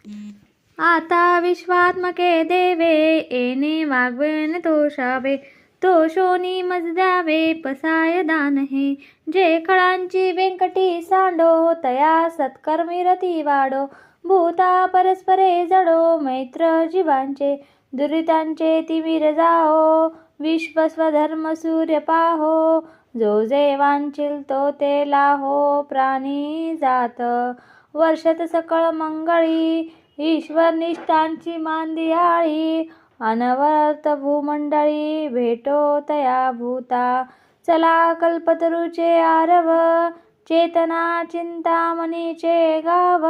आता विश्वात्मके देवे येणे वागवेन तोषावे तोषोनी मज द्यावे पसाय दान हे जे खळांची व्यंकटी सांडो तया सत्कर्मी रती वाडो भूता परस्परे जडो मैत्र जीवांचे दुरितांचे तिमिर जाओ विश्व स्वधर्म सूर्य पाहो जो जे वांछिल तो ते लाहो प्राणी जात वर्षत सकळ मंगळी ईश्वर निष्ठांची मांदियाळी अनवर्त भूमंडळी भेटो तया भूता चला कल्पतरूचे आरव चेतना चिंतामणीचे गाव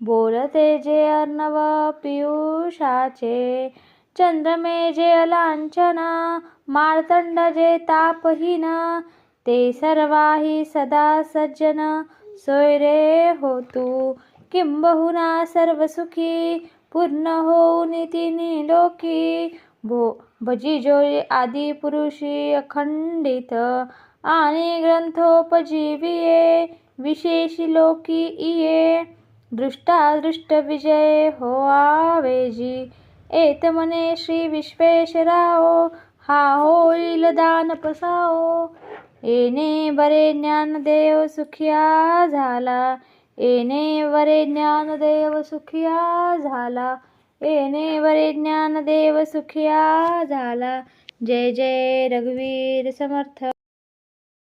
बोलते जे अर्णव पियुषाचे चंद्रमे जे अलांछन मार्तंड जे तापहीन ते सर्वाही सदा सज्जन सोयरे होतू किंबहुना सर्व सुखी पूर्ण होऊन तिन्ही लोकी भजी जो आदि पुरुषी अखंडित आणि ग्रंथोपजीविये विशेषी लोकी इये दृष्टादृष्ट विजय हो आवेजी एत मने श्री विश्वेश्वराओ हा होईल दान पसाओ येणे बरे ज्ञानदेव सुखिया झाला येणे वरे ज्ञानदेव सुखिया झाला येणे वरे ज्ञानदेव सुखिया झाला जय जय रघुवीर समर्थ।